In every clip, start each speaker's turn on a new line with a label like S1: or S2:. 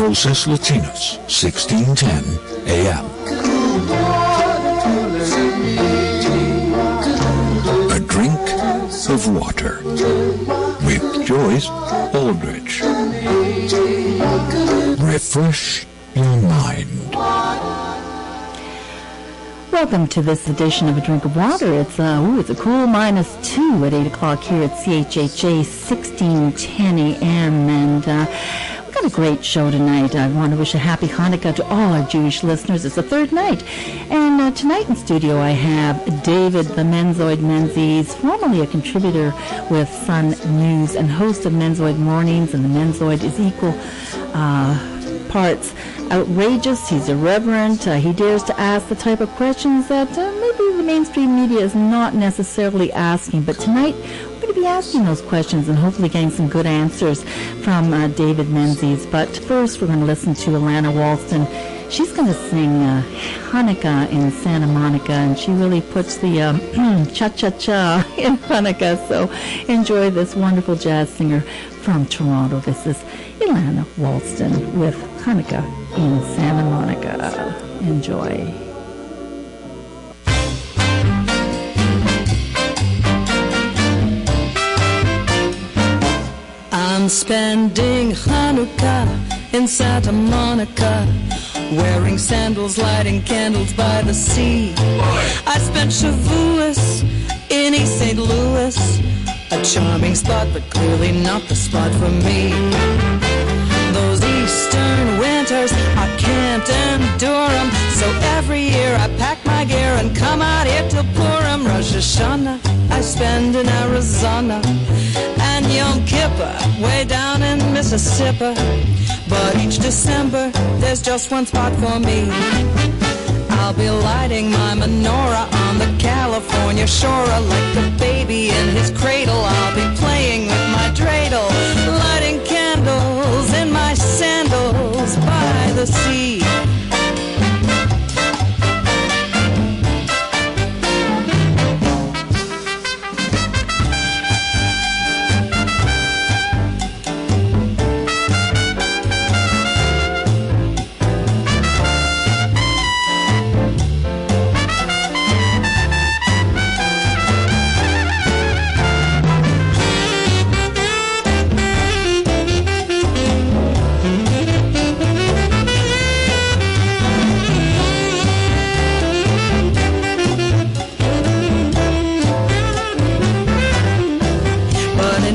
S1: Voces Latinas, 1610 AM. A drink of water with Joyce Aldrich. Refresh your mind.
S2: Welcome to this edition of A Drink of Water. It's a cool -2 at 8 o'clock here at CHHA 1610 AM. And we've got a great show tonight. I want to wish a happy Hanukkah to all our Jewish listeners. It's the third night. And tonight in studio I have David the Menzoid Menzies, formerly a contributor with Sun News and host of Menzoid Mornings. And the Menzoid is equal parts outrageous, he's irreverent, he dares to ask the type of questions that maybe the mainstream media is not necessarily asking. But tonight we're going to be asking those questions and hopefully getting some good answers from David Menzies. But first we're going to listen to Alana Walston. She's going to sing Hanukkah in Santa Monica, and she really puts the CHHA in Hanukkah. So enjoy this wonderful jazz singer from Toronto. This is Alana Walston with Hanukkah in Santa Monica. Enjoy.
S3: I'm spending Hanukkah in Santa Monica, wearing sandals, lighting candles by the sea. I spent Shavuos in East St. Louis, a charming spot, but clearly not the spot for me. Those eastern winters, I can't endure 'em, so every year I pack my gear and come out here to Purim. Rosh Hashanah I spend in Arizona, and Yom Kippur way down in Mississippi. But each December there's just one spot for me. I'll be lighting my menorah on the California shore, like a baby in his cradle. I'll be playing with my dreidel, lighting candles in my sandals by the sea.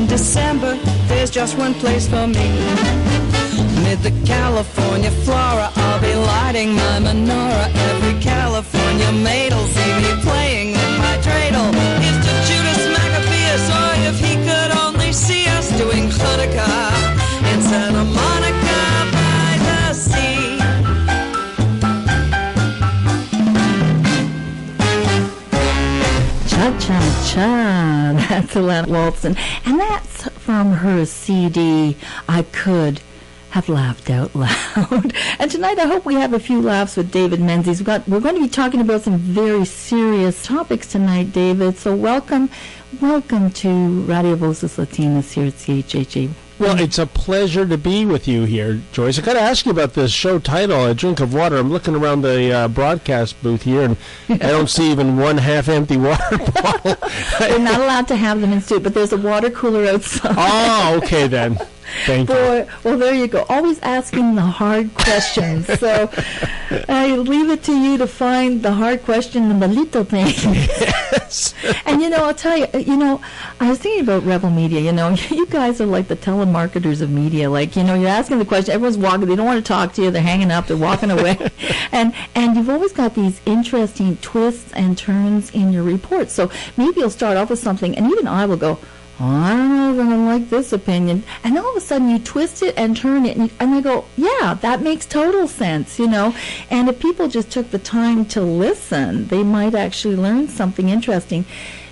S3: December, there's just one place for me. Mid the California flora, I'll be lighting my menorah. Every California maid'll see me playing with my dreidel. If to Judas Maccabeus, or if he could only see us doing Hanukkah in Santa Monica by the sea.
S2: Cha-cha-cha, that's Alana Walston. And that's from her CD, I Could Have Laughed Out Loud. And tonight I hope we have a few laughs with David Menzies. We're going to be talking about some very serious topics tonight, David. So welcome to Radio Voces Latinas here at CHHA.
S4: Well, it's a pleasure to be with you here, Joyce. I got to ask you about this show title, A Drink of Water. I'm looking around the broadcast booth here, and I don't see even one half-empty water bottle.
S2: We're not allowed to have them in studio, but there's a water cooler outside.
S4: Oh, okay then. Thank you.
S2: Well, there you go. Always asking the hard questions. So I leave it to you to find the hard question and the little things.
S4: Yes.
S2: And, I'll tell you, I was thinking about Rebel Media. You guys are like the telemarketers of media. Like, you're asking the question. Everyone's walking. They don't want to talk to you. They're hanging up. They're walking away. and you've always got these interesting twists and turns in your reports. So maybe you'll start off with something, and even I will go, I don't know if I'm going to like this opinion. And all of a sudden you twist it and turn it, and I go, yeah, that makes total sense, And if people just took the time to listen, they might actually learn something interesting.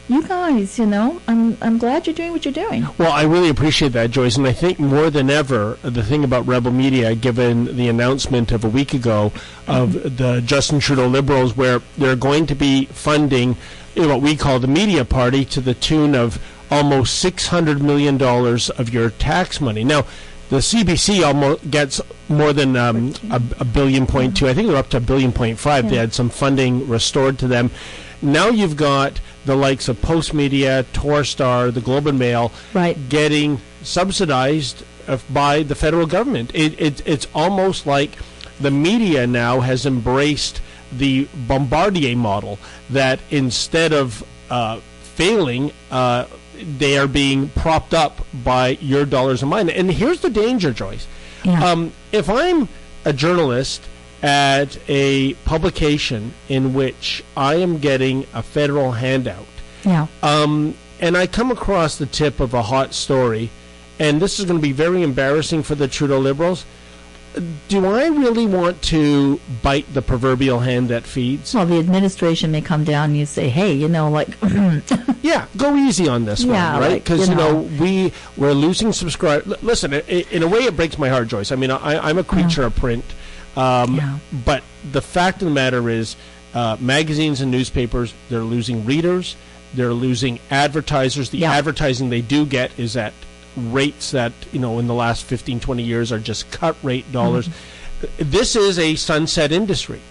S2: You guys, I'm glad you're doing what you're doing.
S4: Well, I really appreciate that, Joyce. And I think more than ever, the thing about Rebel Media, given the announcement of a week ago of the Justin Trudeau Liberals, where they're going to be funding what we call the media party to the tune of almost $600 million of your tax money. Now, The CBC almost gets more than a billion point two. I think they're up to $1.5 billion. They had some funding restored to them. Now you've got the likes of Postmedia, Torstar, the Globe and Mail getting subsidized by the federal government. It's almost like the media now has embraced the Bombardier model, that instead of failing, they are being propped up by your dollars and mine. And here's the danger, Joyce.
S2: Yeah.
S4: If I'm a journalist at a publication in which I am getting a federal handout, and I come across the tip of a hot story, and this is going to be very embarrassing for the Trudeau Liberals, do I really want to bite the proverbial hand that feeds?
S2: Well, the administration may come down and you say, hey,
S4: yeah, go easy on this one, right? Because, we're losing subscribers. Listen, in a way it breaks my heart, Joyce. I mean, I'm a creature of print. But the fact of the matter is magazines and newspapers, they're losing readers. They're losing advertisers. The advertising they do get is at rates that, in the last 15, 20 years are just cut rate dollars. This is a sunset industry.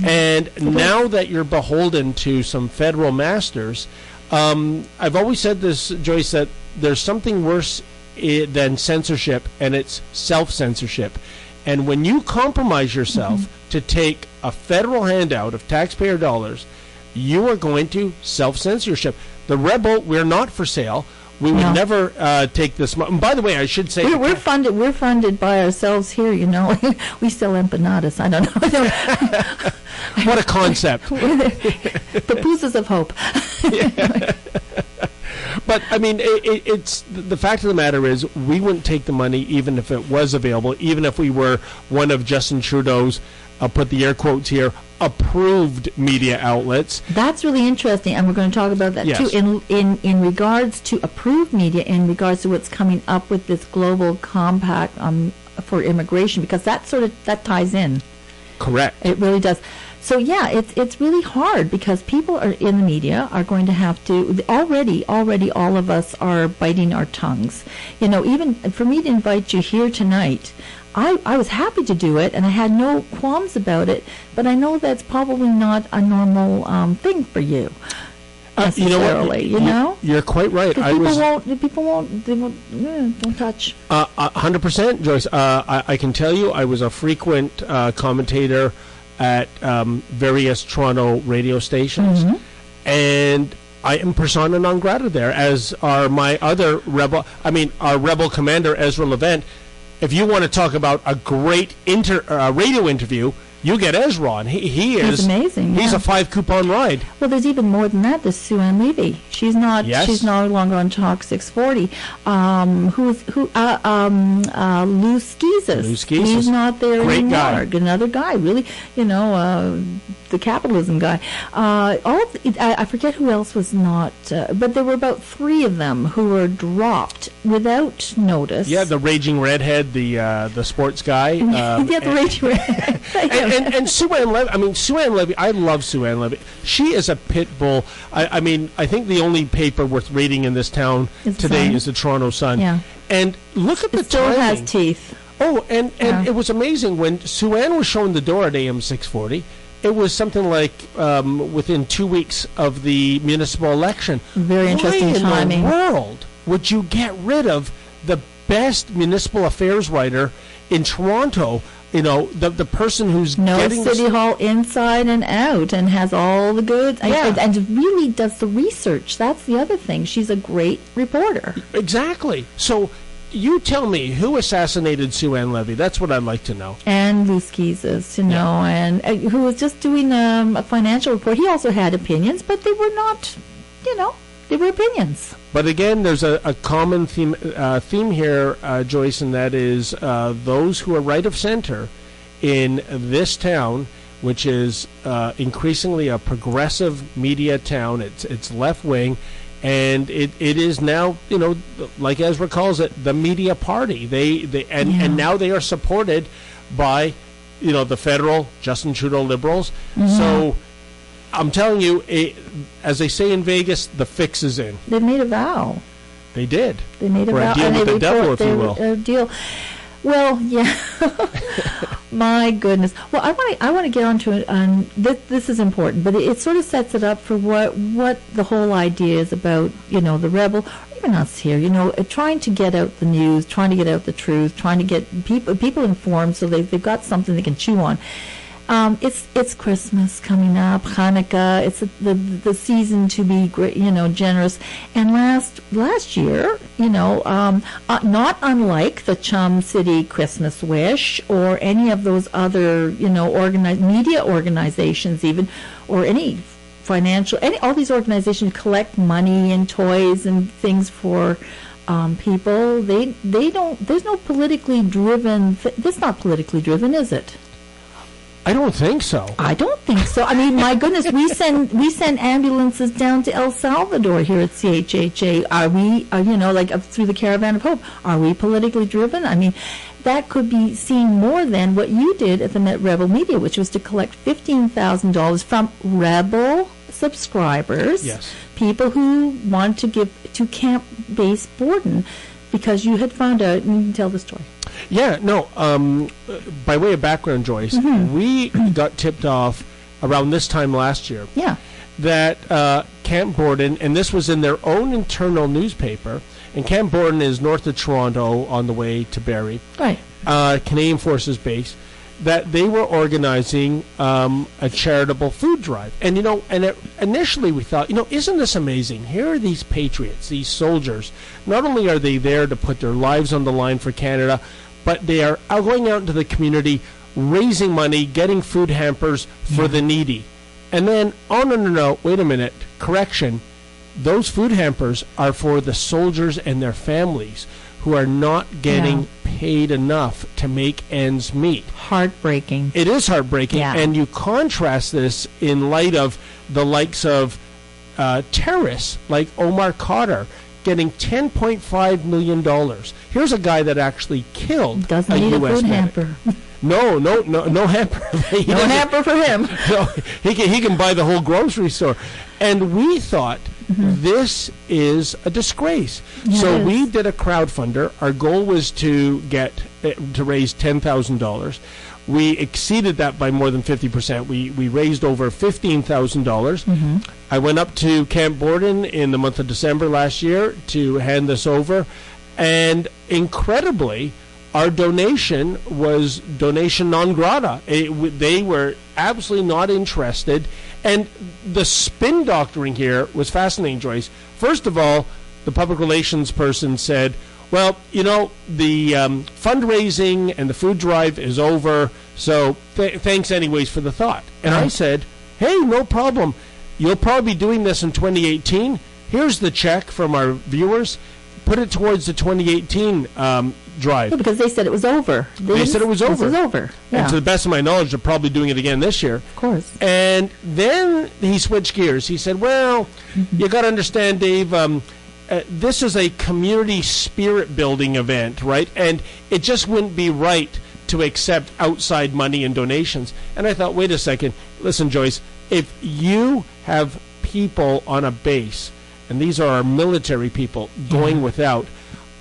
S4: And now that you're beholden to some federal masters, I've always said this, Joyce, that there's something worse than censorship, and it's self-censorship. And when you compromise yourself to take a federal handout of taxpayer dollars, you are going to self-censorship. The Rebel, we're not for sale. We would never take this money. By the way, I should say
S2: we're funded. We're funded by ourselves here. We sell empanadas. I don't know.
S4: What a concept!
S2: Pupusas of hope.
S4: But I mean, it's the fact of the matter is, we wouldn't take the money even if it was available, even if we were one of Justin Trudeau's, I'll put the air quotes here, approved media outlets.
S2: That's really interesting, and we're going to talk about that too. In regards to approved media, in regards to what's coming up with this global compact for immigration, because that ties in.
S4: Correct.
S2: It really does. So it's really hard, because people are in the media are going to have to already all of us are biting our tongues. Even for me to invite you here tonight, I was happy to do it, and I had no qualms about it, but I know that's probably not a normal thing for you necessarily.
S4: You're quite right.
S2: People won't don't touch.
S4: 100%, Joyce. I can tell you, I was a frequent commentator at various Toronto radio stations, and I am persona non grata there, as are my other our rebel commander, Ezra Levent. If you want to talk about a great radio interview, you get Ezra on. He's
S2: amazing.
S4: He's a 5-coupon ride.
S2: Well, there's even more than that. There's Sue Ann Levy. She's She's no longer on Talk 640. Lou Skeezes. He's not there
S4: great
S2: anymore.
S4: Guy.
S2: Another guy, really. The capitalism guy. I forget who else was not, but there were about 3 of them who were dropped without notice.
S4: Yeah, the raging redhead, the sports guy.
S2: The raging redhead.
S4: And Sue Ann Levy, Sue Ann Levy, I love Sue Ann Levy. She is a pit bull. I think the only paper worth reading in this town today is the Toronto Sun.
S2: Yeah.
S4: And look at the timing. It
S2: still has teeth.
S4: Oh, and it was amazing when Sue Ann was shown the door at AM 640. It was something like within 2 weeks of the municipal election.
S2: Very interesting timing.
S4: Why in the world would you get rid of the best municipal affairs writer in Toronto? The person who's getting
S2: City Hall inside and out, and has all the goods, and really does the research. That's the other thing. She's a great reporter.
S4: Exactly. So you tell me, who assassinated Sue Ann Levy? That's what I'd like to know.
S2: And Lou Skeezes, and who was just doing a financial report. He also had opinions, but they were not, they were opinions.
S4: But again, there's a common theme here, Joyce, and that is those who are right of center in this town, which is increasingly a progressive media town. It's left wing, and it is now, like Ezra calls it, the media party. And now they are supported by, the federal Justin Trudeau Liberals. So I'm telling you, as they say in Vegas, the fix is in.
S2: They made a vow.
S4: They did.
S2: They made a
S4: vow.
S2: Or
S4: a deal with the devil, if you will.
S2: A deal. Well, yeah. My goodness. Well, I want to get onto it. This is important, but it sort of sets it up for what the whole idea is about. The Rebel, or even us here. Trying to get out the news, trying to get out the truth, trying to get people informed, so they've got something they can chew on. It's Christmas coming up, Hanukkah. It's the season to be great, generous. And last year, not unlike the Chum City Christmas Wish or any of those other, organized media organizations, even, or any all these organizations collect money and toys and things for people. They don't. There's no politically driven. This is not politically driven, is it?
S4: I don't think so.
S2: I don't think so. I mean, my goodness, we send ambulances down to El Salvador here at CHHA. Are we, through the Caravan of Hope, are we politically driven? I mean, that could be seen more than what you did at the Rebel Media, which was to collect $15,000 from Rebel subscribers,
S4: yes,
S2: people who want to give to Camp Base Borden, because you had found out, and you can tell the story.
S4: Yeah, no, by way of background, Joyce, we got tipped off around this time last year that Camp Borden, and this was in their own internal newspaper, and Camp Borden is north of Toronto on the way to Barrie,
S2: right?
S4: Canadian Forces Base, that they were organizing a charitable food drive. And, initially we thought, isn't this amazing? Here are these patriots, these soldiers. Not only are they there to put their lives on the line for Canada, but they are going out into the community, raising money, getting food hampers for the needy. And then, no, wait a minute, correction. Those food hampers are for the soldiers and their families who are not getting paid enough to make ends meet.
S2: Heartbreaking.
S4: It is heartbreaking, and you contrast this in light of the likes of terrorists like Omar Khadr getting $10.5 million. Here's a guy that actually killed
S2: Doesn't
S4: a
S2: need
S4: U.S.
S2: a food
S4: medic.
S2: hamper.
S4: No hamper.
S2: No hamper for him.
S4: No, he can buy the whole grocery store. And we thought, this is a disgrace.
S2: Yeah,
S4: so we did a crowdfunder. Our goal was to raise $10,000. We exceeded that by more than 50%. We raised over $15,000. I went up to Camp Borden in the month of December last year to hand this over. And incredibly, our donation was donation non grata. They were absolutely not interested. And the spin doctoring here was fascinating, Joyce. First of all, the public relations person said, well, the fundraising and the food drive is over, so thanks anyways for the thought. And I said, hey, no problem. You'll probably be doing this in 2018. Here's the check from our viewers. Put it towards the 2018 drive.
S2: Yeah, because they said it was over.
S4: They said it was over.
S2: It was over. Yeah.
S4: And to the best of my knowledge, they're probably doing it again this year.
S2: Of course.
S4: And then he switched gears. He said, well, you got to understand, Dave, this is a community spirit building event, right? And it just wouldn't be right to accept outside money and donations. And I thought, wait a second. Listen, Joyce, if you have people on a base, and these are our military people, going without,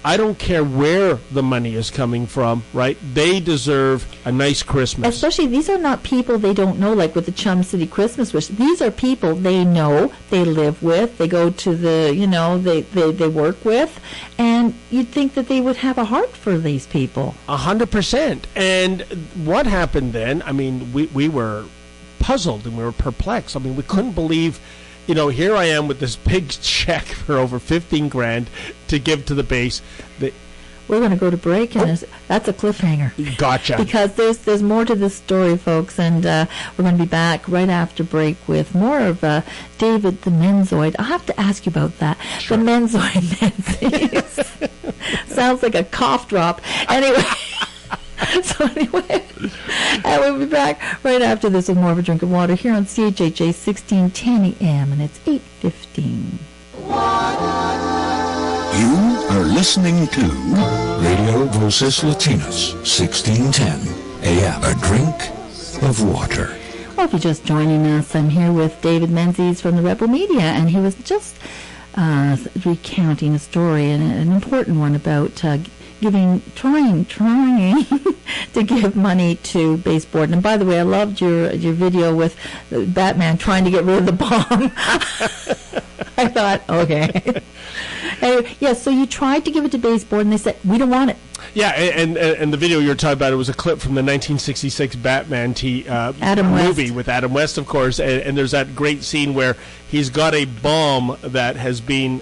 S4: I don't care where the money is coming from, right? They deserve a nice Christmas.
S2: Especially, these are not people they don't know, like with the Chum City Christmas Wish. These are people they know, they live with, they go to the, they work with, and you'd think that they would have a heart for these people.
S4: 100%. And what happened then, I mean, we were puzzled and we were perplexed. I mean, we couldn't believe... here I am with this big check for over $15,000 to give to the base.
S2: We're going to go to break, and that's a cliffhanger.
S4: Gotcha.
S2: Because there's more to this story, folks, and we're going to be back right after break with more of David the Menzoid. I'll have to ask you about that. Sure. The Menzoid Menzies. Sounds like a cough drop. Anyway. So anyway, and we'll be back right after this with more of a drink of water here on CHHA 1610 AM, and it's 8:15.
S1: You are listening to Radio Voces Latinas, 1610 AM, a drink of water.
S2: Well, if you're just joining us, I'm here with David Menzies from the Rebel Media, and he was just recounting a story, and an important one about trying to give money to baseboard. And by the way, I loved your video with Batman trying to get rid of the bomb. I thought, okay. Anyway, yeah, so you tried to give it to baseboard, and they said, we don't want it.
S4: Yeah, and the video you're talking about, it was a clip from the 1966 Batman movie with Adam West, of course, and there's that great scene where he's got a bomb that has been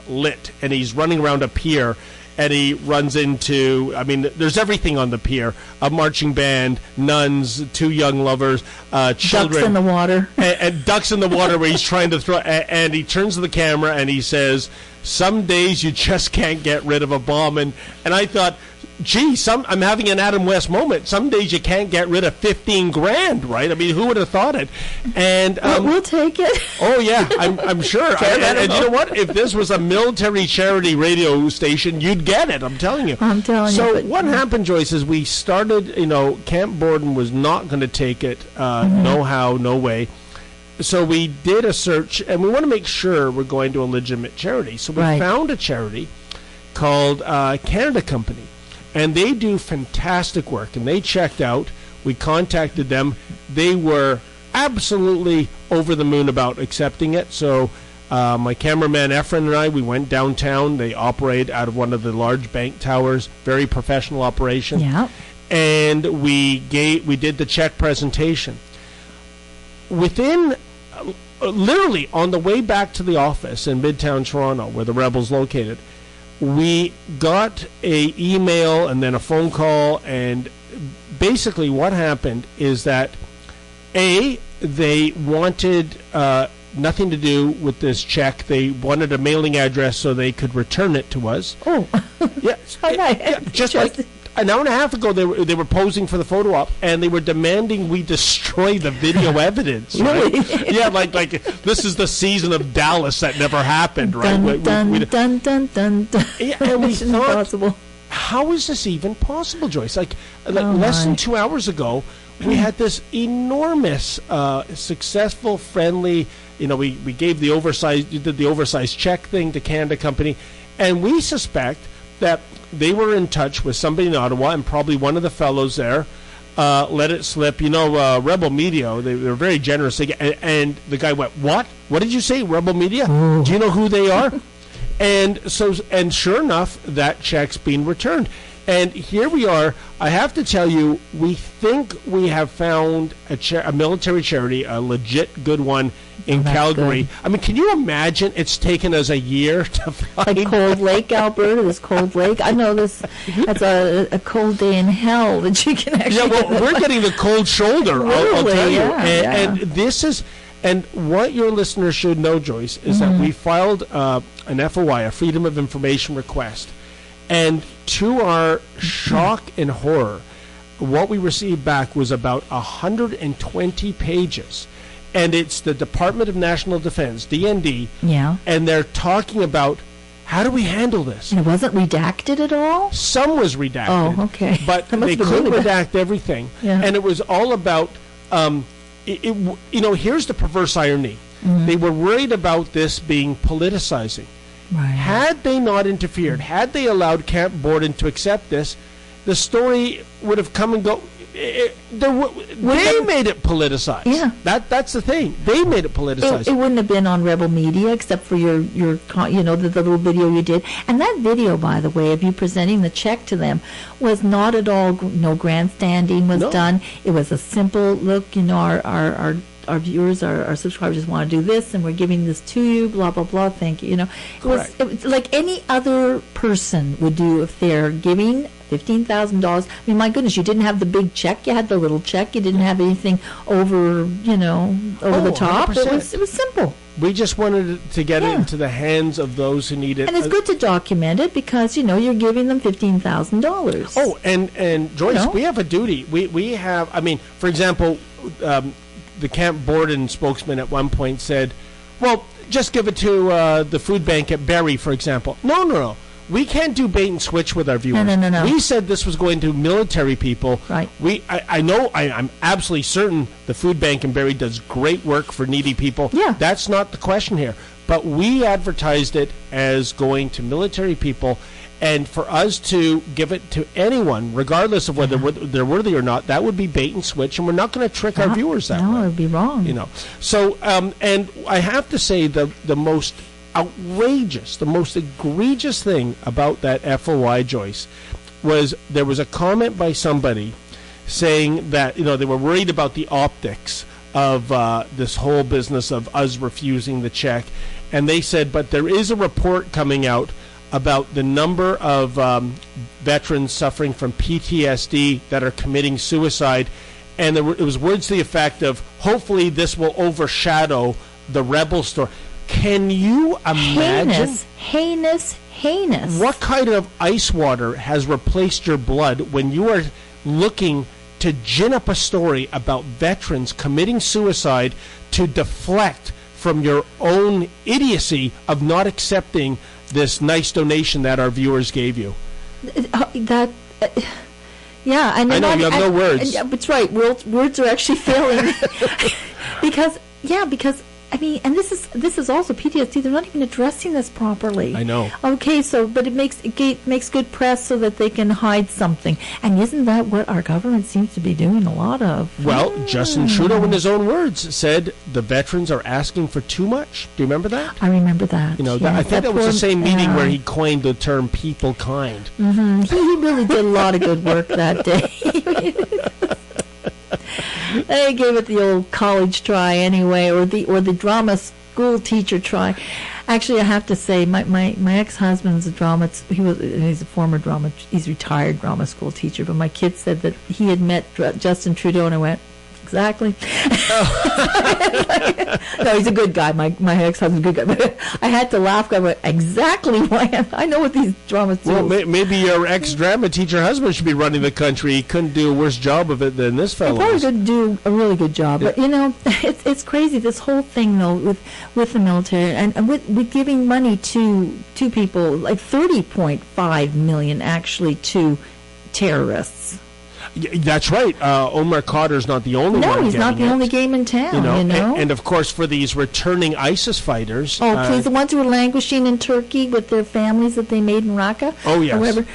S4: lit, and he's running around a pier, and he runs into, I mean, there's everything on the pier, a marching band, nuns, two young lovers, children.
S2: Ducks in the water.
S4: And ducks in the water where he's trying to throw, and he turns to the camera and he says, some days you just can't get rid of a bomb. And I thought, gee, I'm having an Adam West moment. Some days you can't get rid of $15,000, right? I mean, who would have thought it? And
S2: we'll take it.
S4: Oh yeah, I'm sure. And you know what? If this was a military charity radio station, you'd get it. I'm telling you.
S2: I'm telling you.
S4: So what happened, Joyce, is we started. Camp Borden was not going to take it. No how, no way. So we did a search, and we want to make sure we're going to a legitimate charity. So we found a charity called Canada Company, and they do fantastic work. And they checked out. We contacted them. They were absolutely over the moon about accepting it. So my cameraman Efren and I, we went downtown. They operate out of one of the large bank towers. Very professional operation.
S2: Yeah.
S4: And we did the check presentation. Within, literally on the way back to the office in Midtown Toronto, where the Rebel's located, we got a email and then a phone call, and basically what happened is that, A, they wanted nothing to do with this check. They wanted a mailing address so they could return it to us.
S2: Oh.
S4: Yeah. Just like an hour and a half ago, they were posing for the photo op, and they were demanding we destroy the video evidence. Right?
S2: Really?
S4: Yeah, like this is the season of Dallas that never happened, right?
S2: Dun.
S4: Yeah, and we thought,
S2: impossible.
S4: how is this even possible, Joyce? Less than 2 hours ago, we had this enormous, successful, friendly. We gave the oversized check thing to Canada Company, and we suspect that they were in touch with somebody in Ottawa, and probably one of the fellows there let it slip. Rebel Media, they were very generous. And the guy went, what? What did you say, Rebel Media? Do you know who they are? And sure enough, that check's been returned. And here we are. I have to tell you, we think we have found a military charity, a legit good one in Calgary. Good. I mean, can you imagine it's taken us a year to find...
S2: Like Cold Lake, Alberta, this Cold Lake. I know this. That's a cold day in hell that you can actually...
S4: Yeah, well, we're getting the cold shoulder, really? I'll tell you.
S2: Yeah,
S4: and this is... And what your listeners should know, Joyce, is that we filed an FOI, a Freedom of Information request. And to our shock and horror, what we received back was about 120 pages. And it's the Department of National Defense, DND, and they're talking about, how do we handle this?
S2: And it wasn't redacted at all?
S4: Some was redacted.
S2: Oh, okay.
S4: But they couldn't redact everything.
S2: Yeah.
S4: And it was all about, here's the perverse irony. They were worried about this being politicizing.
S2: Right.
S4: Had they not interfered, had they allowed Camp Borden to accept this, the story would have come and go. They made it politicized.
S2: Yeah.
S4: That's the thing. They made it politicized.
S2: It wouldn't have been on Rebel Media except for your the little video you did. And that video, by the way, of you presenting the check to them was not at all, no grandstanding was done. It was a simple look, our viewers, our subscribers just want to do this, and we're giving this to you, blah, blah, blah, thank you. It was like any other person would do if they're giving $15,000. I mean, my goodness, you didn't have the big check. You had the little check. You didn't have anything over the top.
S4: 100%.
S2: It was simple.
S4: We just wanted to get it into the hands of those who need it.
S2: And it's good to document it because, you're giving them $15,000.
S4: Oh, and Joyce, we have a duty. We have, for example, the Camp Borden spokesman at one point said, well, just give it to the food bank at Barrie, for example. No. We can't do bait and switch with our viewers.
S2: No.
S4: We said this was going to military people.
S2: Right.
S4: I'm absolutely certain the food bank in Barrie does great work for needy people.
S2: Yeah.
S4: That's not the question here. But we advertised it as going to military people. And for us to give it to anyone, regardless of whether they're worthy or not, that would be bait and switch, and we're not going to trick our viewers that way.
S2: No, it would be wrong.
S4: So, and I have to say the most outrageous, the most egregious thing about that FOI, Joyce, was there was a comment by somebody saying that, they were worried about the optics of this whole business of us refusing the check. And they said, but there is a report coming out about the number of veterans suffering from PTSD that are committing suicide. And it was words to the effect of, hopefully this will overshadow the Rebel story. Can you imagine?
S2: Heinous.
S4: What kind of ice water has replaced your blood when you are looking to gin up a story about veterans committing suicide to deflect from your own idiocy of not accepting this nice donation that our viewers gave you?
S2: Yeah,
S4: I know you have no words.
S2: That's right. Words are actually failing because I mean, and this is also PTSD. They're not even addressing this properly.
S4: I know.
S2: Okay, but it makes good press so that they can hide something. And isn't that what our government seems to be doing a lot of?
S4: Well, Justin Trudeau, in his own words, said the veterans are asking for too much. Do you remember that?
S2: I remember that.
S4: I think that was the same meeting where he coined the term "people kind."
S2: Mm-hmm. He really did a lot of good work that day. They gave it the old college try anyway, or the drama school teacher try. Actually, I have to say, my ex-husband's he's a former he's retired drama school teacher. But my kid said that he had met Justin Trudeau, and I went, exactly. No, he's a good guy. My ex-husband's a good guy. But I had to laugh. I went, exactly why I know what these drama schools.
S4: Well, maybe your ex-drama teacher husband should be running the country. He couldn't do a worse job of it than this fellow.
S2: He probably could do a really good job. But, it's crazy, this whole thing, though, with the military and with giving money to people, like $30.5 million actually to terrorists.
S4: That's right. Omar Khadr's not the only one.
S2: No, he's not the only game in town.
S4: And of course, for these returning ISIS fighters.
S2: Oh, please, the ones who were languishing in Turkey with their families that they made in Raqqa.
S4: Oh, yes.
S2: Or whatever.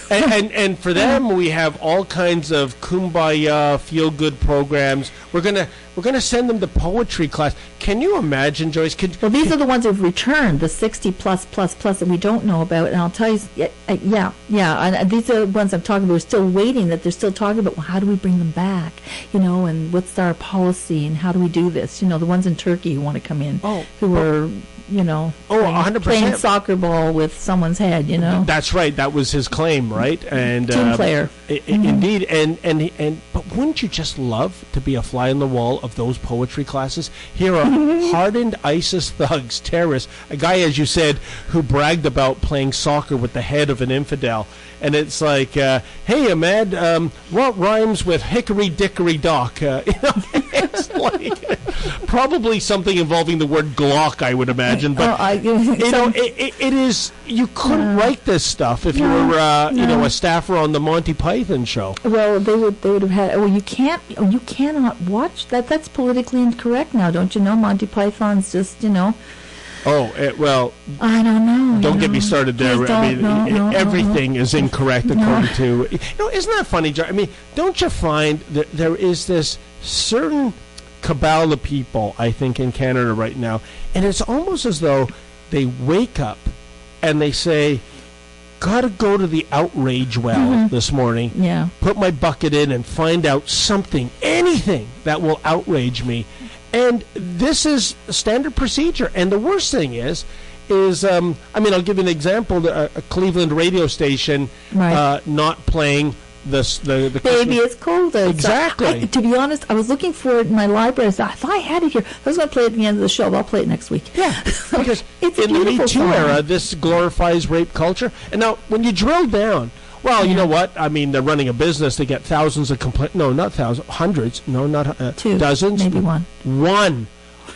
S4: and for them, we have all kinds of kumbaya, feel-good programs. We're gonna send them to poetry class. Can you imagine, Joyce?
S2: Well, these are the ones who've returned, the 60 plus that we don't know about. And I'll tell you, yeah. And these are the ones I'm talking about. We're still waiting. That they're still talking about. Well, how do we bring them back? And what's our policy? And how do we do this? The ones in Turkey who want to come in, who are.
S4: 100%.
S2: Playing soccer ball with someone's head,
S4: That's right. That was his claim, right? And
S2: team player.
S4: Indeed. And but wouldn't you just love to be a fly on the wall of those poetry classes? Here are hardened ISIS thugs, terrorists, a guy, as you said, who bragged about playing soccer with the head of an infidel. And it's like, hey, Ahmed, what rhymes with hickory dickory dock? It's like probably something involving the word Glock, I would imagine. But it is. You couldn't write this stuff if you were, a staffer on the Monty Python show.
S2: Well, they would have had. Well, you cannot watch that. That's politically incorrect now, don't you know? Monty Python's just,
S4: well,
S2: I don't know.
S4: Don't get me started there. Everything is incorrect according to. Isn't that funny, John? I mean, don't you find that there is this certain cabal of people, I think, in Canada right now, and it's almost as though they wake up and they say, gotta go to the outrage well this morning.
S2: Yeah.
S4: Put my bucket in and find out something, anything that will outrage me. And this is standard procedure. And the worst thing is I'll give you an example. A Cleveland radio station not playing the
S2: Baby, it's cold outside.
S4: Exactly.
S2: To be honest, I was looking for it in my library. I thought I had it here. I was going to play it at the end of the show, but I'll play it next week.
S4: Yeah, because
S2: it's
S4: in the Me Too era, this glorifies rape culture. And now, when you drill down, you know what? I mean, they're running a business. They get thousands of complaints. No, not thousands. Hundreds. No, not
S2: two.
S4: Dozens.
S2: Maybe one.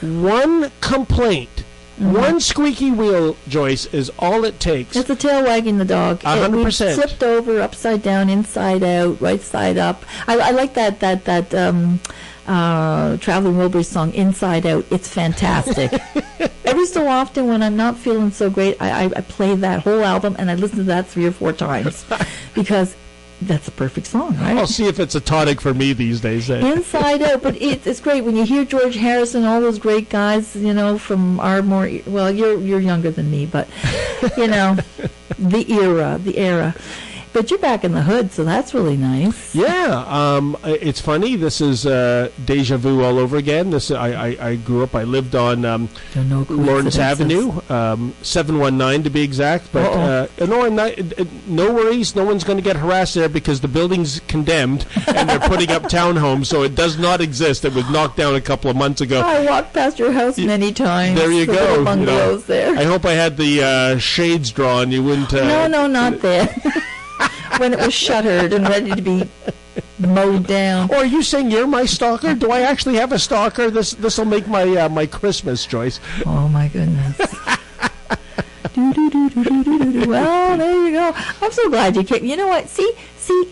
S4: One complaint. One squeaky wheel, Joyce, is all it takes.
S2: It's the tail wagging the dog.
S4: 100%.
S2: Flipped over, upside down, inside out, right side up. I like that Traveling Wilburys song, Inside Out. It's fantastic. Every so often when I'm not feeling so great, I play that whole album and I listen to that 3 or 4 times because that's a perfect song, right?
S4: I'll see if it's a tonic for me these days.
S2: Inside Out, but it's great when you hear George Harrison, all those great guys, from our more, well, you're younger than me, but, the era. But you're back in the hood, so that's really nice.
S4: Yeah, it's funny. This is deja vu all over again. I grew up. I lived on Lawrence Avenue, 719 to be exact. But no, I'm not. No worries. No one's going to get harassed there because the building's condemned and they're putting up townhomes, so it does not exist. It was knocked down a couple of months ago.
S2: I walked past your house many times.
S4: There you go.
S2: Bungalows there.
S4: I hope I had the shades drawn. You wouldn't.
S2: No, not there. When it was shuttered and ready to be mowed down.
S4: Or are you saying you're my stalker? Do I actually have a stalker? This will make my my Christmas, Joyce.
S2: Oh my goodness. Well, there you go. I'm so glad you came. You know what? See,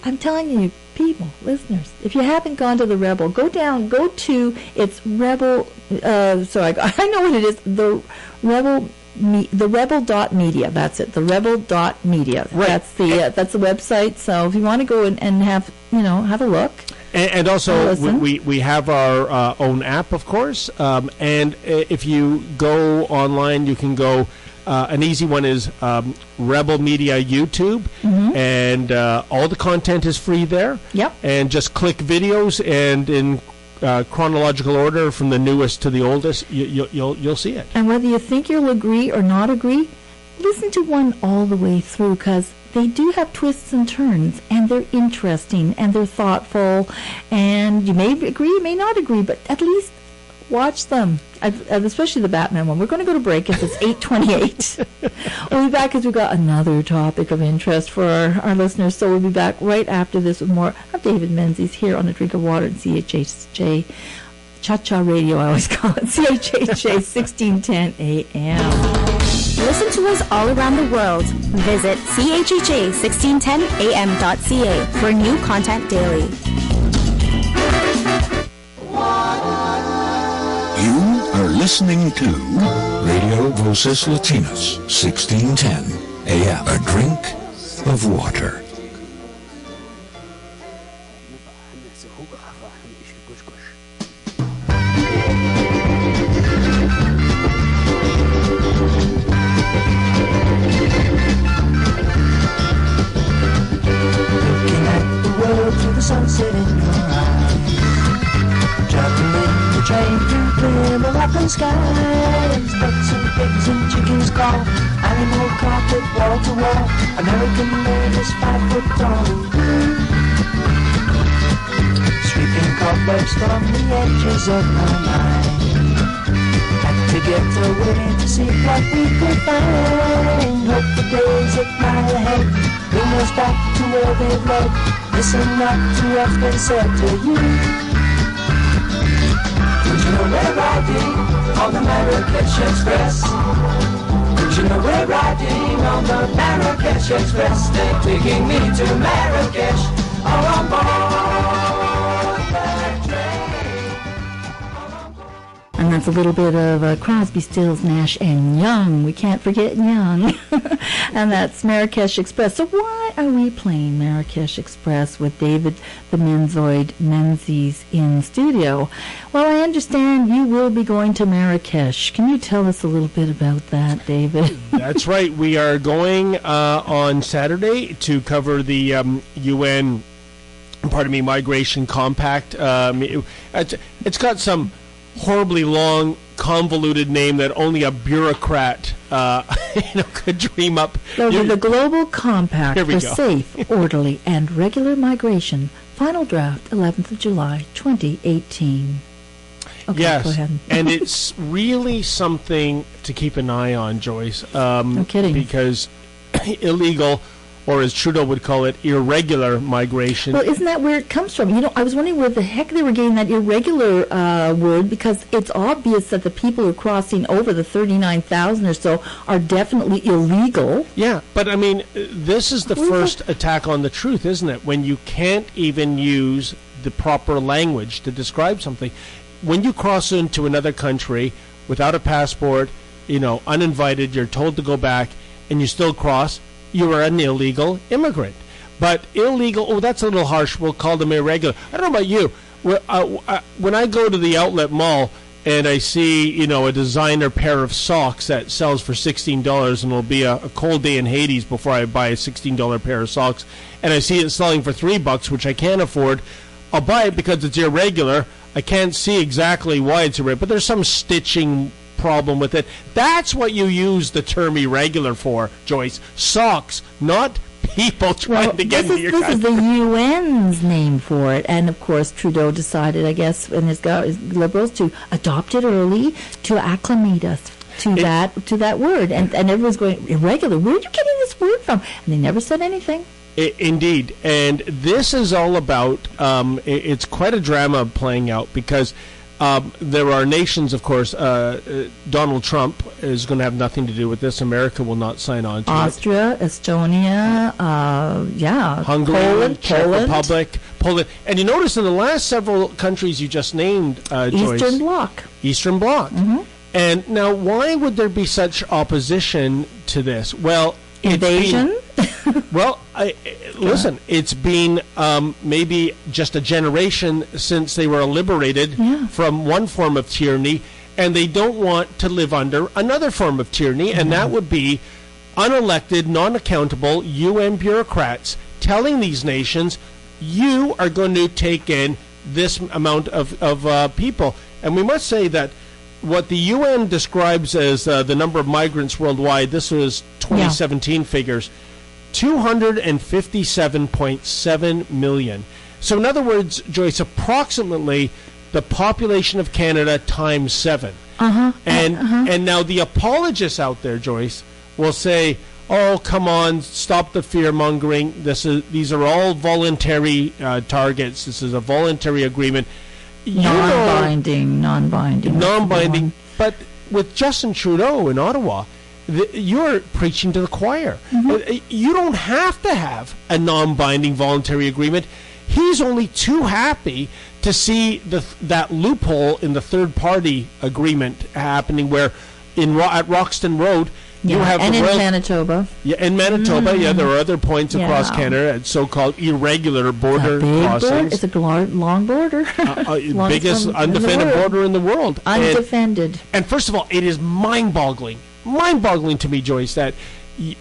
S2: I'm telling you, people, listeners, if you haven't gone to the Rebel, go to it's Rebel. I know what it is. The Rebel. The rebel.media, that's it. The rebel.media.
S4: Right.
S2: That's the website. So if you want to go and have a look.
S4: And also we have our own app, of course. And if you go online, you can go. An easy one is Rebel Media YouTube, and all the content is free there.
S2: Yep.
S4: And just click videos, and in chronological order from the newest to the oldest, you'll see it.
S2: And whether you think you'll agree or not agree, listen to one all the way through, because they do have twists and turns, and they're interesting, and they're thoughtful, and you may agree, you may not agree, but at least watch them, especially the Batman one. We're going to go to break if it's 8:28. We'll be back because we've got another topic of interest for our listeners. So we'll be back right after this with more of David Menzies here on A Drink of Water and CHHA, CHHA Radio, I always call it, CHHA 1610 AM.
S5: Listen to us all around the world. Visit CHHA1610am.ca for new content daily.
S1: You are listening to Radio Voces Latinas, 1610 AM. A drink of water.
S6: Looking at the world through the sunset in your eyes, traveling the train through clear Moroccan skies. Ducks and pigs and chickens call, animal carpet wall to wall. American ladies 5 foot tall and blue, sweeping cobwebs from the edges of my mind. Had to get away to see what we could find. Hope the days that lie ahead bring us back to where they've led. Listen not to what's been said to you. Would you know we're riding on the Marrakesh Express? Would you know we're riding on the Marrakesh Express? They're taking me to Marrakesh, all on board that train.
S2: And that's a little bit of Crosby, Stills, Nash, and Young. We can't forget Young. And that's Marrakesh Express. So why are we playing Marrakesh Express with David the Menzoid Menzies in studio? Well, I understand you will be going to Marrakesh. Can you tell us a little bit about that, David?
S4: That's right. We are going on Saturday to cover the UN, Migration Compact. It's got some horribly long, convoluted name that only a bureaucrat could dream up.
S2: The Global Compact for
S4: go.
S2: Safe, Orderly, and Regular Migration. Final draft, 11th of July, 2018. Okay,
S4: yes,
S2: go ahead.
S4: And it's really something to keep an eye on, Joyce.
S2: No kidding.
S4: Because illegal, or as Trudeau would call it, irregular migration.
S2: Well, isn't that where it comes from? I was wondering where the heck they were getting that irregular word, because it's obvious that the people who are crossing over, the 39,000 or so, are definitely illegal.
S4: Yeah, but this is the first attack on the truth, isn't it? When you can't even use the proper language to describe something. When you cross into another country without a passport, uninvited, you're told to go back, and you still cross, you are an illegal immigrant. But illegal, that's a little harsh, we'll call them irregular. I don't know about you. When I go to the outlet mall and I see, a designer pair of socks that sells for $16, and it'll be a cold day in Hades before I buy a $16 pair of socks, and I see it selling for $3, which I can't afford, I'll buy it because it's irregular. I can't see exactly why it's irregular, but there's some stitching problem with it. That's what you use the term irregular for, Joyce. Socks, not people trying to get into your country.
S2: This is the UN's name for it, and of course Trudeau decided, I guess, and his Liberals to adopt it early to acclimate us to that word, and everyone's going, irregular, where are you getting this word from? And they never said anything.
S4: Indeed, and this is all about, it's quite a drama playing out, because there are nations, of course, Donald Trump is going to have nothing to do with this. America will not sign on to
S2: Austria, Estonia,
S4: Hungary,
S2: Poland,
S4: Czech Republic, Poland. And you notice in the last several countries you just named, Joyce. Eastern Bloc. Mm-hmm. And now, why would there be such opposition to this? Well,
S2: invasion?
S4: Listen, it's been maybe just a generation since they were liberated from one form of tyranny, and they don't want to live under another form of tyranny, and that would be unelected, non-accountable UN bureaucrats telling these nations, you are going to take in this amount of people. And we must say that what the UN describes as the number of migrants worldwide, this was 2017 figures, 257.7 million. So in other words, Joyce, approximately the population of Canada times 7. And now the apologists out there, Joyce, will say, oh, come on, stop the fear-mongering. These are all voluntary targets. This is a voluntary agreement. Non-binding. But with Justin Trudeau in Ottawa, you're preaching to the choir. You don't have to have a non-binding voluntary agreement. He's only too happy to see that loophole in the third-party agreement happening, where at Roxton Road, you have
S2: and in Manitoba.
S4: Yeah, in Manitoba, there are other points across Canada at so-called irregular border crossings.
S2: It's a long border.
S4: Biggest undefended border in the world.
S2: Undefended.
S4: And first of all, it is mind-boggling to me, Joyce, that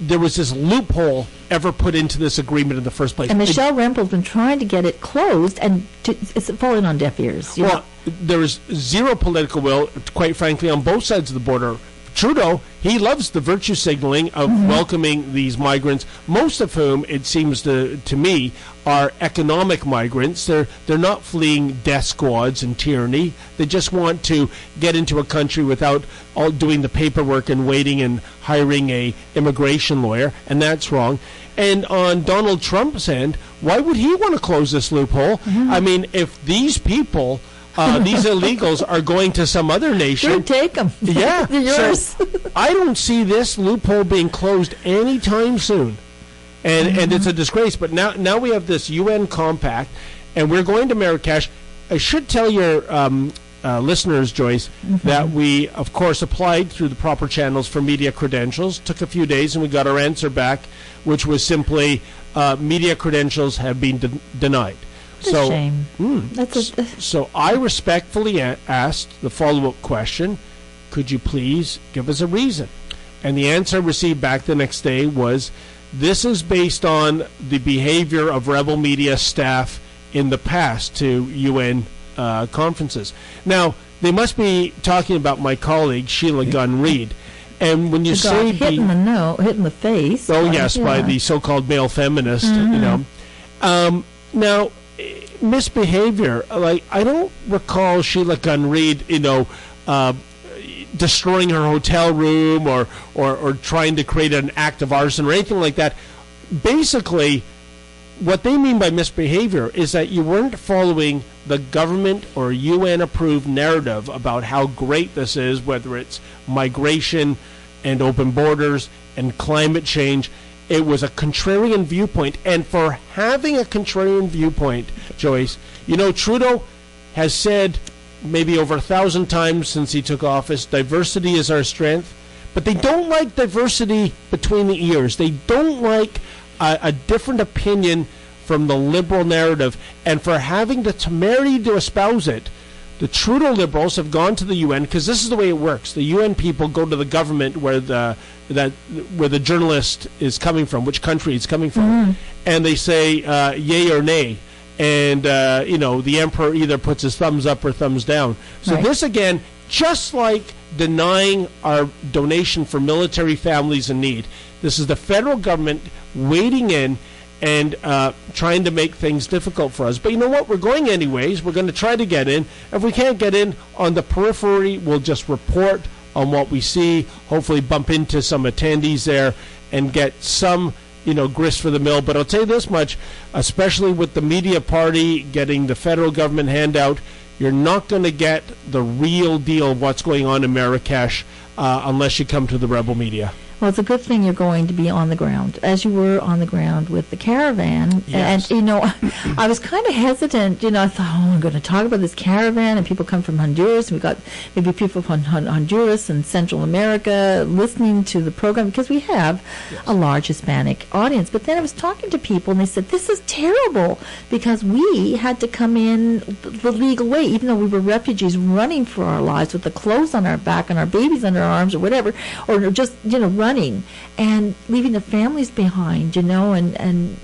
S4: there was this loophole ever put into this agreement in the first place.
S2: And Michelle Rempel's been trying to get it closed, and it's falling on deaf ears.
S4: There is zero political will, quite frankly, on both sides of the border. Trudeau, he loves the virtue signaling of welcoming these migrants, most of whom, it seems to me, are economic migrants. They're not fleeing death squads and tyranny. They just want to get into a country without all doing the paperwork and waiting and hiring a immigration lawyer, and that's wrong. And on Donald Trump's end, why would he want to close this loophole? I mean, if these people... these illegals are going to some other nation.
S2: Sure, take them.
S4: Yeah.
S2: They're yours.
S4: So I don't see this loophole being closed anytime soon. And it's a disgrace. But now we have this UN compact, and we're going to Marrakesh. I should tell your listeners, Joyce, that we, of course, applied through the proper channels for media credentials. Took a few days, and we got our answer back, which was simply media credentials have been denied.
S2: So, shame.
S4: So I respectfully asked the follow-up question, could you please give us a reason? And the answer I received back the next day was, this is based on the behavior of rebel media staff in the past to UN conferences. Now, they must be talking about my colleague, Sheila Gunn Reid. And when you say...
S2: hit in the face.
S4: Oh, yes, by the so-called male feminist, now... misbehavior, like I don't recall Sheila Gunn Reid, destroying her hotel room or trying to create an act of arson or anything like that. Basically, what they mean by misbehavior is that you weren't following the government or UN-approved narrative about how great this is, whether it's migration and open borders and climate change. It was a contrarian viewpoint. And for having a contrarian viewpoint, Joyce, you know, Trudeau has said maybe over 1,000 times since he took office, diversity is our strength. But they don't like diversity between the ears. They don't like a different opinion from the Liberal narrative. And for having the temerity to espouse it, the Trudeau Liberals have gone to the UN, because this is the way it works. The UN people go to the government where the journalist is coming from, which country he's coming from, and they say yay or nay. And, the emperor either puts his thumbs up or thumbs down. So this, again, just like denying our donation for military families in need, this is the federal government wading in and trying to make things difficult for us. But you know what? We're going anyways. We're going to try to get in. If we can't get in on the periphery, we'll just report on what we see, hopefully bump into some attendees there and get some grist for the mill. But I'll tell you this much, especially with the media party getting the federal government handout, you're not going to get the real deal of what's going on in Marrakesh unless you come to the rebel media.
S2: Well, it's a good thing you're going to be on the ground, as you were on the ground with the caravan.
S4: Yes.
S2: And, I was kind of hesitant. I thought, I'm going to talk about this caravan, and people come from Honduras. We've got maybe people from Honduras and Central America listening to the program, because we have a large Hispanic audience. But then I was talking to people, and they said, this is terrible, because we had to come in the legal way, even though we were refugees running for our lives with the clothes on our back and our babies under our arms or whatever, or just, running and leaving their families behind, and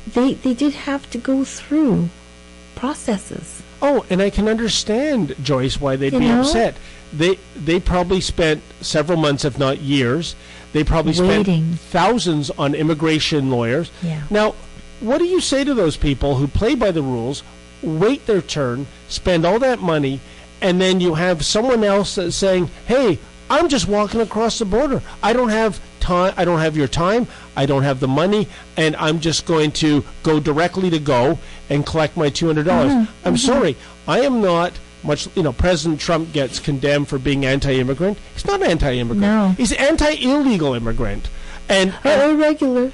S2: they did have to go through processes.
S4: Oh, and I can understand, Joyce, why they'd be upset. They probably spent several months, if not years. They probably spent thousands on immigration lawyers.
S2: Yeah.
S4: Now, what do you say to those people who play by the rules, wait their turn, spend all that money, and then you have someone else saying, hey, I'm just walking across the border. I don't have time. I don't have your time. I don't have the money, and I'm just going to go directly to go and collect my $200. I'm sorry. I am not much. President Trump gets condemned for being anti-immigrant. He's not anti-immigrant.
S2: No.
S4: He's anti-illegal immigrant. And
S2: irregular.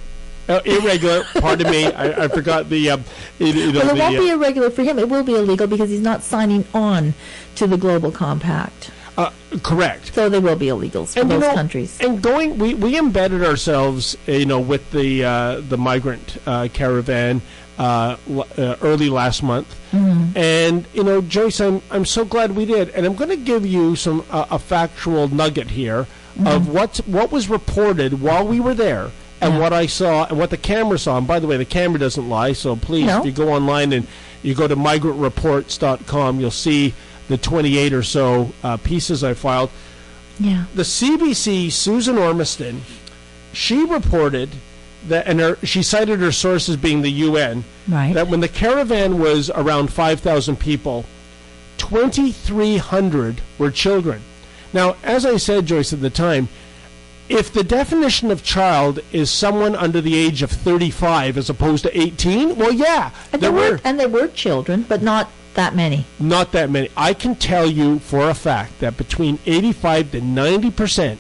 S4: Irregular. Pardon me. I forgot the.
S2: Well, it won't be irregular for him. It will be illegal because he's not signing on to the Global Compact.
S4: Correct.
S2: So they will be illegals for those countries.
S4: And we embedded ourselves, with the migrant caravan early last month, and Joyce, I'm so glad we did. And I'm going to give you some a factual nugget here of what was reported while we were there. And what I saw and what the camera saw. And by the way, the camera doesn't lie, so please, if you go online and you go to migrantreports.com, you'll see the 28 or so pieces I filed.
S2: Yeah.
S4: The CBC, Susan Ormiston, she reported that, and she cited her sources being the UN, that when the caravan was around 5,000 people, 2,300 were children. Now, as I said, Joyce, at the time, if the definition of child is someone under the age of 35 as opposed to 18, well, yeah.
S2: And there were children, but not that many.
S4: Not that many. I can tell you for a fact that between 85 to 90%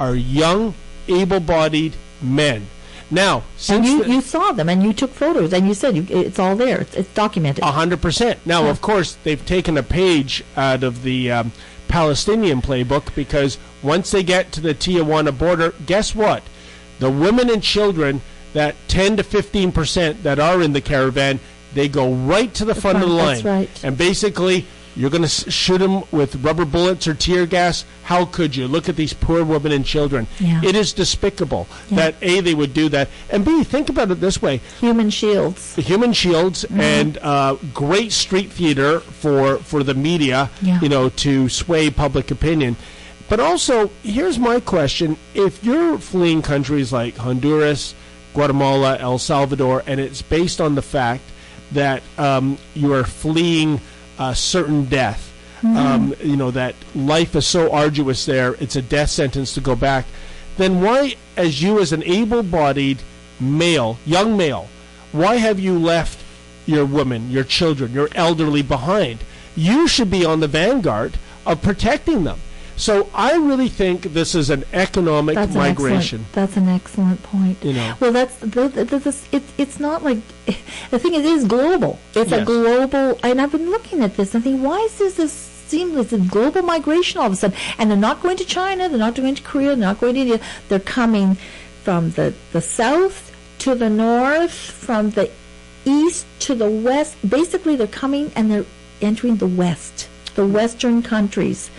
S4: are young, able-bodied men. Now,
S2: since you saw them and you took photos and you said it's all there. It's documented.
S4: 100%. Now, of course, they've taken a page out of the Palestinian playbook, because once they get to the Tijuana border, guess what? The women and children, that 10 to 15% that are in the caravan, they go right to the front of the line.
S2: That's right.
S4: And basically, you're going to shoot them with rubber bullets or tear gas. How could you? Look at these poor women and children.
S2: Yeah.
S4: It is despicable that, A, they would do that, and B, think about it this way.
S2: Human shields.
S4: Human shields and great street theater for the media, to sway public opinion. But also, here's my question. If you're fleeing countries like Honduras, Guatemala, El Salvador, and it's based on the fact that you are fleeing a certain death, that life is so arduous there, it's a death sentence to go back, then why, as an able-bodied male, young male, why have you left your women, your children, your elderly behind? You should be on the vanguard of protecting them. So I really think this is an economic migration.
S2: That's an excellent point. Well, it's not like, the thing is global. It's a global, and I've been looking at this and thinking, why is this seamless and global migration all of a sudden? And they're not going to China, they're not going to Korea, they're not going to India. They're coming from the south to the north, from the east to the west. Basically, they're coming and they're entering the west, the western countries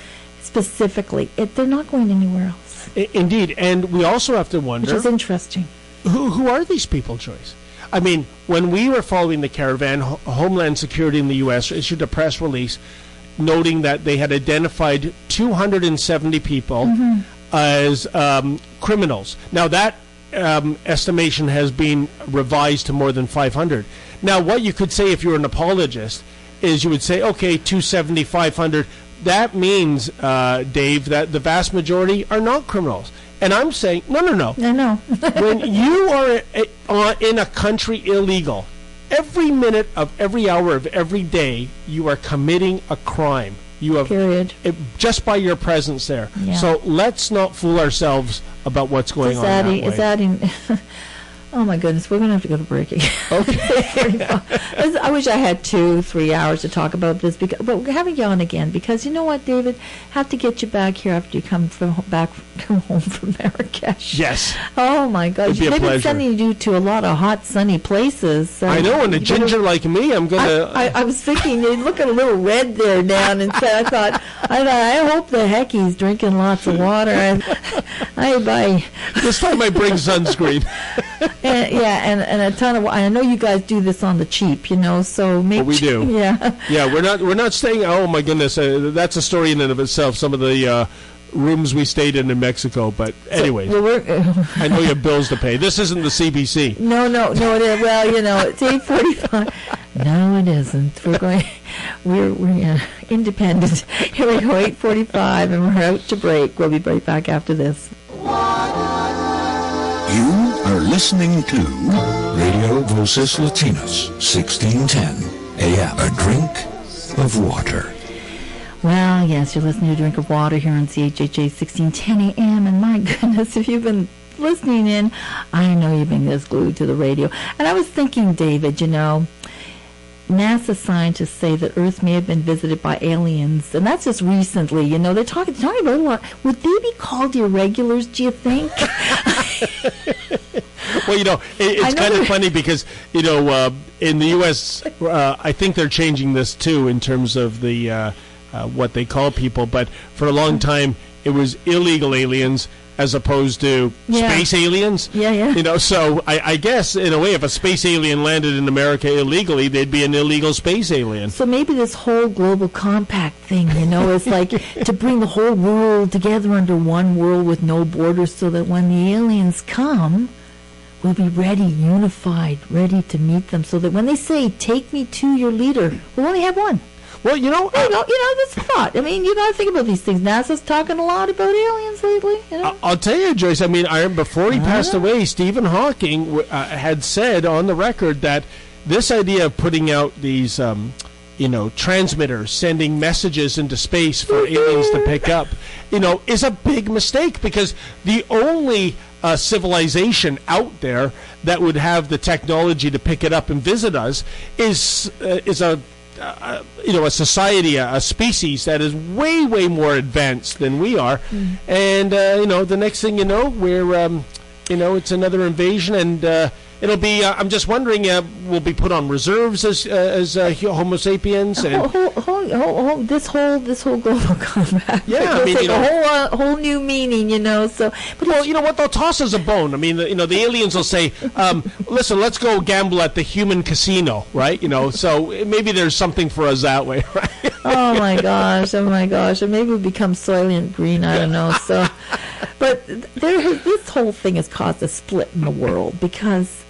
S2: specifically. They're not going anywhere else.
S4: Indeed, and we also have to wonder,
S2: which is interesting,
S4: who are these people, Joyce? I mean, when we were following the caravan, Homeland Security in the U.S. issued a press release noting that they had identified 270 people as criminals. Now, that estimation has been revised to more than 500. Now, what you could say if you're an apologist is you would say, okay, 270, 500. That means, Dave, that the vast majority are not criminals. And I'm saying, no. When you are in a country illegal, every minute of every hour of every day, you are committing a crime. You have just by your presence there. Yeah. So let's not fool ourselves about what's going on. It's adding.
S2: Oh my goodness, we're going to have to go to break again.
S4: Okay.
S2: I wish I had 2-3 hours to talk about this, but we're having you on again because you know what, David, have to get you back here after you come home from Marrakesh.
S4: Yes.
S2: Oh my God,
S4: they've
S2: been sending you to a lot of hot, sunny places.
S4: I know, and a ginger like me, I'm going to.
S2: I was thinking, you look a little red there down, and so I thought, I hope the heck he's drinking lots of water.
S4: This time I bring sunscreen.
S2: And a ton of. I know you guys do this on the cheap, so make.
S4: We do.
S2: Yeah.
S4: We're not staying. Oh my goodness, that's a story in and of itself. Some of the rooms we stayed in Mexico, but anyways, I know you have bills to pay. This isn't the CBC.
S2: No, it is. Well, it's 8:45. No, it isn't. We're independent. Here we go, 8:45, and we're out to break. We'll be right back after this.
S1: You are listening to Radio Voces Latinas, 1610 AM. A drink of water.
S2: Well, yes, you're listening to Drink of Water here on CHHA 1610 AM, and my goodness, if you've been listening in, I know you've been this glued to the radio. And I was thinking, David, NASA scientists say that Earth may have been visited by aliens, and that's just recently. They're talking about a lot. Would they be called irregulars, do you think?
S4: Well, it's kind of funny because, in the U.S., I think they're changing this, too, in terms of the what they call people. But for a long time, it was illegal aliens as opposed to space aliens.
S2: Yeah.
S4: So I guess, in a way, if a space alien landed in America illegally, they'd be an illegal space alien.
S2: So maybe this whole global compact thing, is like to bring the whole world together under one world with no borders so that when the aliens come, we'll be ready, unified, ready to meet them so that when they say, take me to your leader, we'll only have one.
S4: Well,
S2: that's a thought. I mean, you got to think about these things. NASA's talking a lot about aliens lately.
S4: I'll tell you, Joyce. I mean, before he passed away, Stephen Hawking had said on the record that this idea of putting out these, transmitters, sending messages into space for aliens to pick up, is a big mistake because the only civilization out there that would have the technology to pick it up and visit us is a society, a species that is way, way more advanced than we are. And, the next thing you know, we're, it's another invasion, and it'll be, I'm just wondering, we'll be put on reserves as Homo sapiens. And
S2: this whole global combat.
S4: Yeah,
S2: I mean, a whole new meaning, So, but
S4: you know what? They'll toss us a bone. I mean, the aliens will say, "Listen, let's go gamble at the human casino," right? So maybe there's something for us that way, right?
S2: Oh my gosh! Or maybe we'll become Soylent Green. I don't know. So, but this whole thing has caused a split in the world because,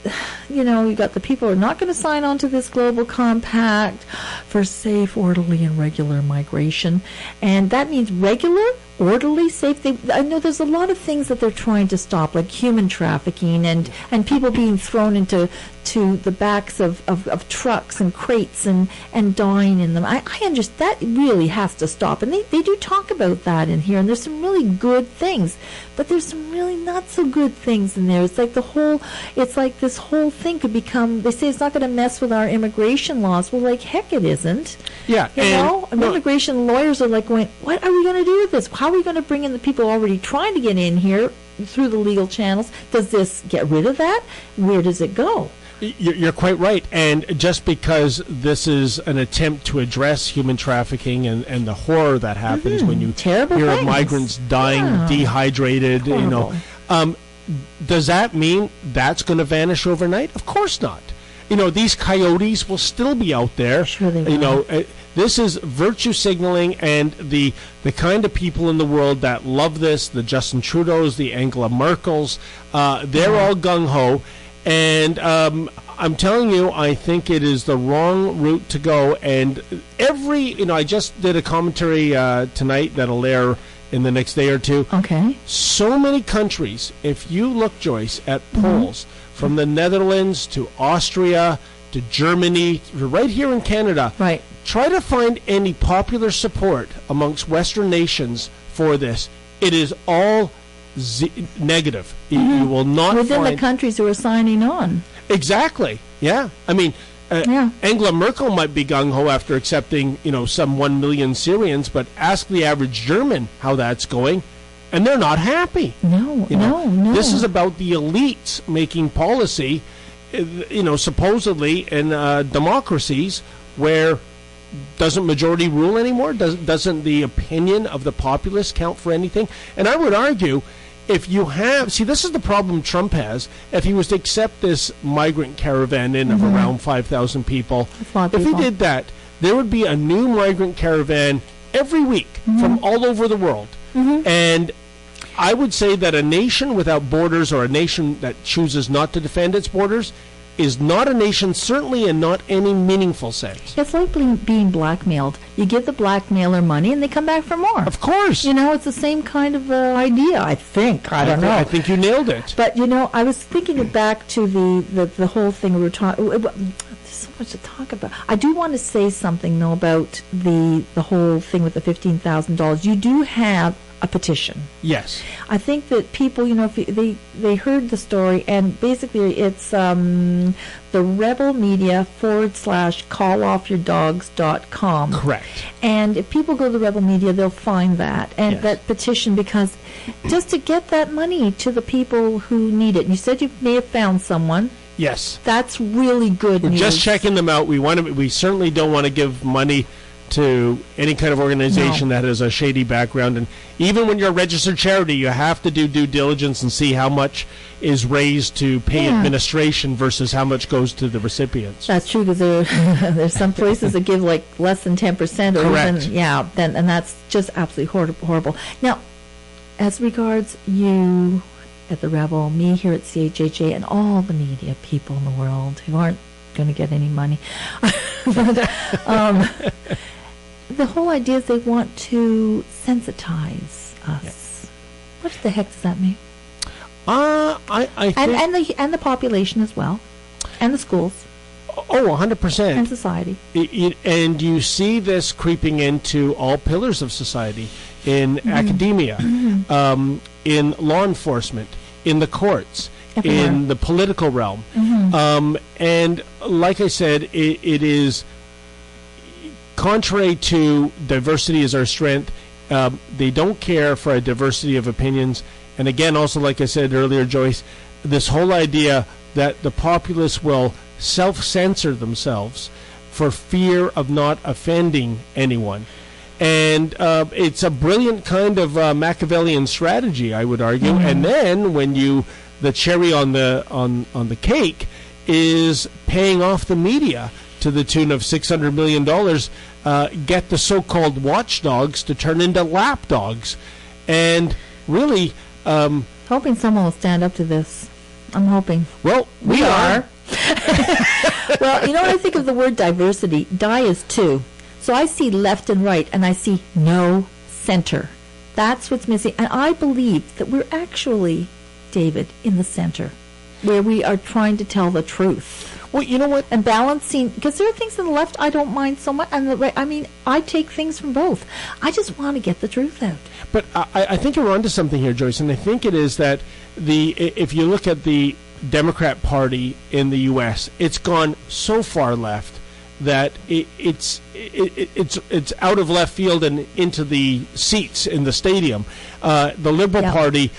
S2: you got the people who are not going to sign on to this global compact for safe, orderly, and regular migration, and that means regular orderly, safe. I know there's a lot of things that they're trying to stop, like human trafficking and people being thrown into the backs of trucks and crates and dying in them. I understand that really has to stop, and they do talk about that in here. And there's some really good things, but there's some really not so good things in there. It's like this whole thing could become. They say it's not going to mess with our immigration laws. Well, like heck, it isn't.
S4: Yeah,
S2: you know, immigration lawyers are like going, what are we going to do with this? How are we going to bring in the people already trying to get in here through the legal channels? Does this get rid of that? Where does it go?
S4: You're quite right. And just because this is an attempt to address human trafficking and the horror that happens when you hear of migrants dying, dehydrated,
S2: Horrible.
S4: Does that mean that's going to vanish overnight? Of course not. These coyotes will still be out there.
S2: Sure they will.
S4: This is virtue signaling, and the kind of people in the world that love this, the Justin Trudeaus, the Angela Merkels, they're all gung-ho. And I'm telling you, I think it is the wrong route to go. And I just did a commentary tonight that'll air in the next day or two.
S2: Okay.
S4: So many countries, if you look, Joyce, at polls from the Netherlands to Austria to Germany, right here in Canada,
S2: right.
S4: Try to find any popular support amongst Western nations for this. It is all negative. You will not
S2: within the countries who are signing on.
S4: Exactly. Yeah. I mean, Angela Merkel might be gung-ho after accepting, some 1 million Syrians, but ask the average German how that's going, and they're not happy.
S2: No.
S4: This is about the elites making policy, supposedly in democracies where doesn't majority rule anymore? Doesn't the opinion of the populace count for anything? And I would argue, if you have... See, this is the problem Trump has. If he was to accept this migrant caravan in of around 5,000 people, if he did that, there would be a new migrant caravan every week from all over the world. And I would say that a nation without borders, or a nation that chooses not to defend its borders, is not a nation, certainly in not any meaningful sense.
S2: It's like being blackmailed. You give the blackmailer money and they come back for more.
S4: Of course.
S2: It's the same kind of idea, I think. I don't know.
S4: I think you nailed it.
S2: But, I was thinking back to the whole thing we were talking... There's so much to talk about. I do want to say something, though, about the whole thing with the $15,000. You do have a petition.
S4: Yes.
S2: I think that people, if they heard the story, and basically it's the Rebel Media /calloffyourdogs.com.
S4: Correct.
S2: And if people go to the Rebel Media, they'll find that. And that petition, because just to get that money to the people who need it. And you said you may have found someone.
S4: Yes.
S2: That's really good news.
S4: We're just checking them out. We certainly don't want to give money to any kind of organization that has a shady background. And even when you're a registered charity, you have to do due diligence and see how much is raised to pay administration versus how much goes to the recipients.
S2: That's true, because there's some places that give like less than 10% or
S4: Correct.
S2: even, and that's just absolutely horrible. Now, as regards you at the Rebel, me here at CHHA, and all the media people in the world who aren't going to get any money, the whole idea is they want to sensitize us.
S4: Yes.
S2: What the heck does that mean?
S4: I think...
S2: And the population as well, and the schools.
S4: Oh, 100%.
S2: And society.
S4: And you see this creeping into all pillars of society, in academia, in law enforcement, in the courts, everywhere, in the political realm. And like I said, it is... Contrary to diversity is our strength, they don't care for a diversity of opinions. And again, also, like I said earlier, Joyce, this whole idea that the populace will self-censor themselves for fear of not offending anyone. And it's a brilliant kind of Machiavellian strategy, I would argue. And then when the cherry on the cake is paying off the media to the tune of $600 million, get the so-called watchdogs to turn into lapdogs. And really...
S2: hoping someone will stand up to this. I'm hoping.
S4: Well, we are.
S2: Well, when I think of the word diversity, di is two. So I see left and right, and I see no center. That's what's missing. And I believe that we're actually, David, in the center, where we are trying to tell the truth.
S4: Well, you know what?
S2: And balancing, because there are things on the left I don't mind so much, and the right, I mean, I take things from both. I just want to get the truth out.
S4: But I think you're onto something here, Joyce, and I think it is that if you look at the Democrat Party in the U.S., it's gone so far left that it's out of left field and into the seats in the stadium. The Liberal Party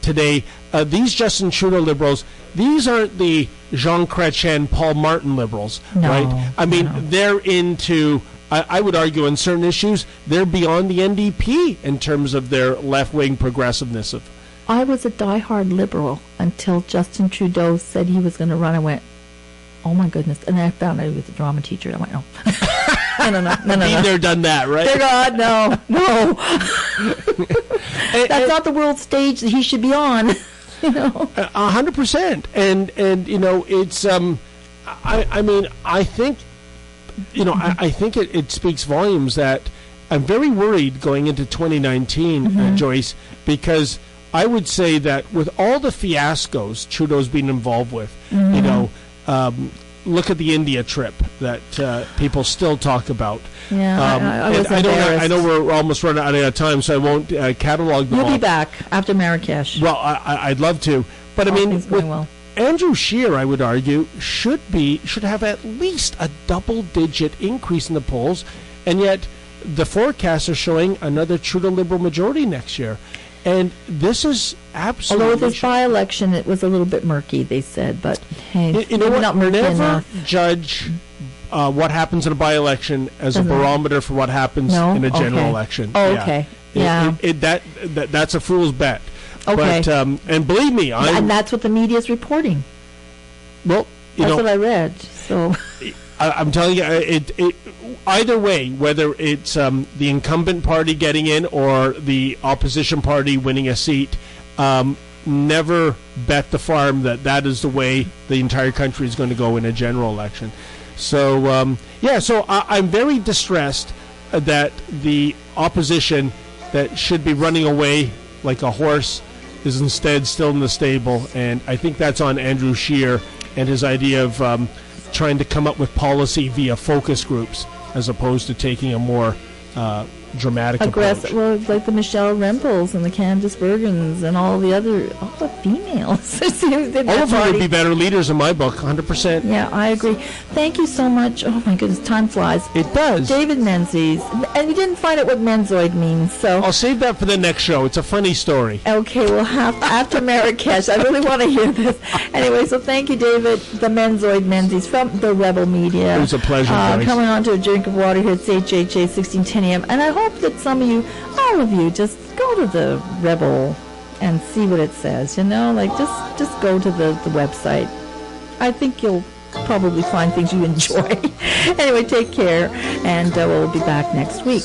S4: today, these Justin Trudeau Liberals, these aren't the Jean Chrétien, Paul Martin Liberals, right? I mean, they're into, I would argue, on certain issues, they're beyond the NDP in terms of their left-wing progressiveness.
S2: I was a diehard Liberal until Justin Trudeau said he was going to run. I went, oh my goodness. And then I found out he was a drama teacher. I went, no. No.
S4: Been there, done that, right?
S2: Dear God, no. That's not the world stage that he should be on.
S4: 100%. And it's I mean, I think I think it speaks volumes that I'm very worried going into 2019, Joyce, because I would say that with all the fiascos Trudeau's been involved with, look at the India trip that people still talk about.
S2: Yeah,
S4: I know we're almost running out of time, so I won't catalog them all.
S2: You'll be back after Marrakesh.
S4: Well, I'd love to, but
S2: all
S4: I mean,
S2: with
S4: Andrew Scheer, I would argue, should have at least a double-digit increase in the polls, and yet the forecasts are showing another Trudeau Liberal majority next year. And this is absolutely...
S2: Although this by-election, it was a little bit murky, they said, but hey,
S4: you know what?
S2: Not murky
S4: Never
S2: enough.
S4: Judge what happens in a by-election as a barometer for what happens in a general election.
S2: Oh, okay. Yeah.
S4: That's a fool's bet.
S2: Okay.
S4: But, and believe me,
S2: and that's what the media is reporting.
S4: Well,
S2: that's what I read. So
S4: I'm telling you, it either way, whether it's the incumbent party getting in or the opposition party winning a seat, never bet the farm that is the way the entire country is going to go in a general election. So, so I'm very distressed that the opposition that should be running away like a horse is instead still in the stable, and I think that's on Andrew Scheer and his idea of trying to come up with policy via focus groups as opposed to taking a more dramatic approach.
S2: Well, like the Michelle Rempels and the Candice Bergens and all the females.
S4: All of them would be better leaders in my book, 100%.
S2: Yeah, I agree. Thank you so much. Oh my goodness, time flies.
S4: It does.
S2: David Menzies. And we didn't find out what Menzoid means, so...
S4: I'll save that for the next show. It's a funny story.
S2: Okay, we'll have after Marrakesh. I really want to hear this. Anyway, so thank you, David, the Menzoid Menzies from the Rebel Media.
S4: It was a pleasure, Joyce.
S2: Coming on to a drink of water here at CHHA 1610 AM. And I hope that some of you, all of you, just go to the Rebel and see what it says, just go to the website. I think you'll probably find things you enjoy. Anyway, take care, and we'll be back next week.